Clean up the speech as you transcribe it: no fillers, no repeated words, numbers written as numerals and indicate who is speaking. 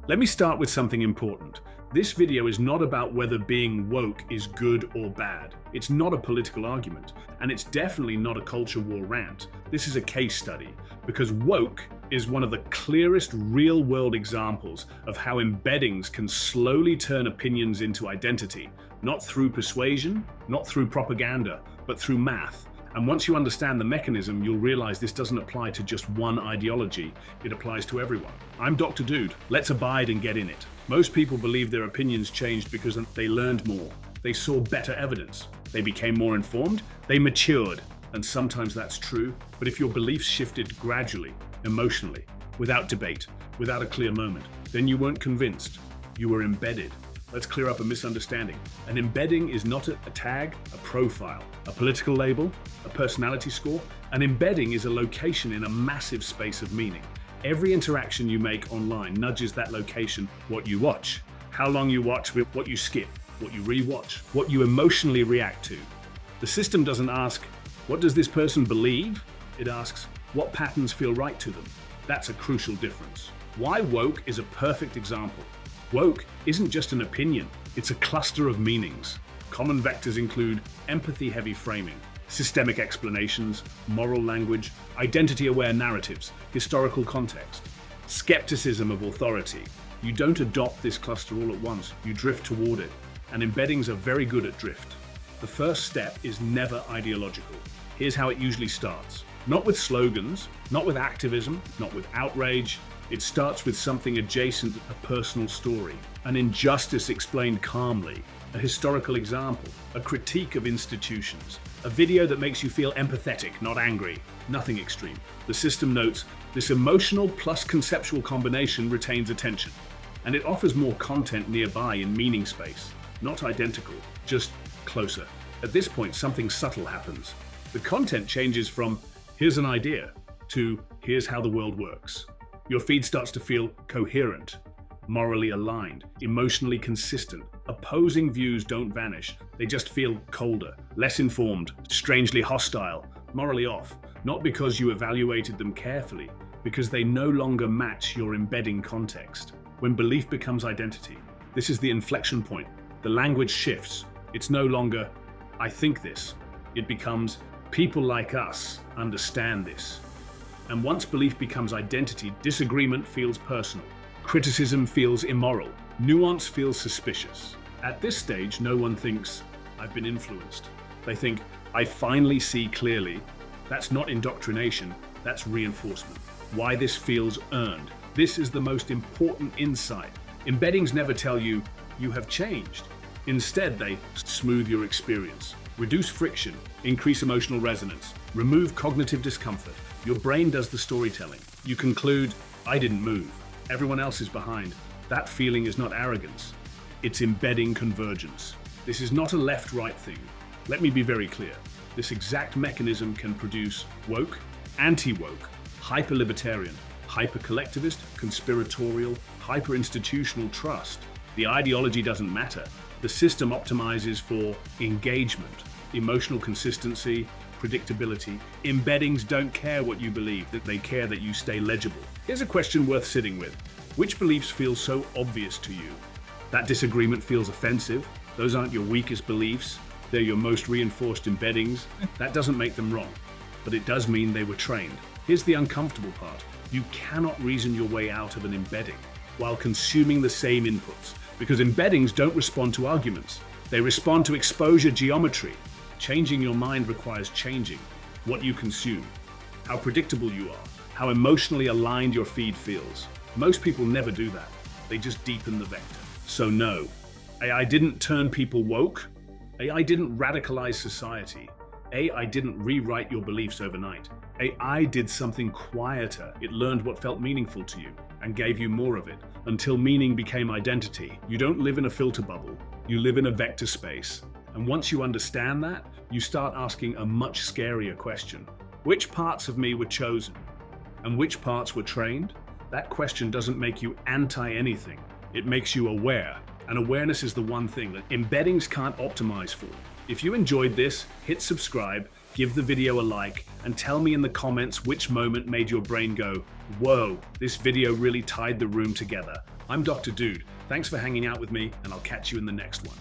Speaker 1: Let me start with something important. This video is not about whether being woke is good or bad. It's not a political argument, and it's definitely not a culture war rant. This is a case study, because woke is one of the clearest real-world examples of how embeddings can slowly turn opinions into identity, not through persuasion, not through propaganda, but through math. And once you understand the mechanism, you'll realize this doesn't apply to just one ideology. It applies to everyone. I'm Dr. Dude. Let's abide and get in it. Most people believe their opinions changed because they learned more. They saw better evidence. They became more informed. They matured. And sometimes that's true. But if your beliefs shifted gradually, emotionally, without debate, without a clear moment, then you weren't convinced. You were embedded. Let's clear up a misunderstanding. An embedding is not a tag, a profile, a political label, a personality score. An embedding is a location in a massive space of meaning. Every interaction you make online nudges that location, what you watch, how long you watch, what you skip, what you rewatch, what you emotionally react to. The system doesn't ask, what does this person believe? It asks, what patterns feel right to them? That's a crucial difference. Why woke is a perfect example. Woke isn't just an opinion, it's a cluster of meanings. Common vectors include empathy-heavy framing, systemic explanations, moral language, identity-aware narratives, historical context, skepticism of authority. You don't adopt this cluster all at once, you drift toward it, and embeddings are very good at drift. The first step is never ideological. Here's how it usually starts. Not with slogans, not with activism, not with outrage. It starts with something adjacent, a personal story, an injustice explained calmly, a historical example, a critique of institutions, a video that makes you feel empathetic, not angry, nothing extreme. The system notes this emotional plus conceptual combination retains attention, and it offers more content nearby in meaning space, not identical, just closer. At this point, something subtle happens. The content changes from here's an idea to here's how the world works. Your feed starts to feel coherent, morally aligned, emotionally consistent. Opposing views don't vanish. They just feel colder, less informed, strangely hostile, morally off. Not because you evaluated them carefully, because they no longer match your embedding context. When belief becomes identity, this is the inflection point. The language shifts. It's no longer, I think this. It becomes, people like us understand this. And once belief becomes identity, disagreement feels personal. Criticism feels immoral. Nuance feels suspicious. At this stage, no one thinks, I've been influenced. They think, I finally see clearly. That's not indoctrination, that's reinforcement. Why this feels earned. This is the most important insight. Embeddings never tell you, you have changed. Instead, they smooth your experience. Reduce friction, increase emotional resonance, remove cognitive discomfort. Your brain does the storytelling. You conclude, I didn't move. Everyone else is behind. That feeling is not arrogance. It's embedding convergence. This is not a left-right thing. Let me be very clear. This exact mechanism can produce woke, anti-woke, hyper-libertarian, hyper-collectivist, conspiratorial, hyper-institutional trust. The ideology doesn't matter. The system optimizes for engagement, emotional consistency, predictability. Embeddings don't care what you believe, that they care that you stay legible. Here's a question worth sitting with. Which beliefs feel so obvious to you? That disagreement feels offensive. Those aren't your weakest beliefs. They're your most reinforced embeddings. That doesn't make them wrong, but it does mean they were trained. Here's the uncomfortable part. You cannot reason your way out of an embedding while consuming the same inputs, because embeddings don't respond to arguments. They respond to exposure geometry. Changing your mind requires changing what you consume, how predictable you are, how emotionally aligned your feed feels. Most people never do that. They just deepen the vector. So no, AI didn't turn people woke. AI didn't radicalize society. AI didn't rewrite your beliefs overnight. AI did something quieter. It learned what felt meaningful to you and gave you more of it until meaning became identity. You don't live in a filter bubble. You live in a vector space. And once you understand that, you start asking a much scarier question. Which parts of me were chosen? And which parts were trained? That question doesn't make you anti-anything. It makes you aware. And awareness is the one thing that embeddings can't optimize for. If you enjoyed this, hit subscribe, give the video a like, and tell me in the comments which moment made your brain go, whoa, this video really tied the room together. I'm Dr. Dude. Thanks for hanging out with me, and I'll catch you in the next one.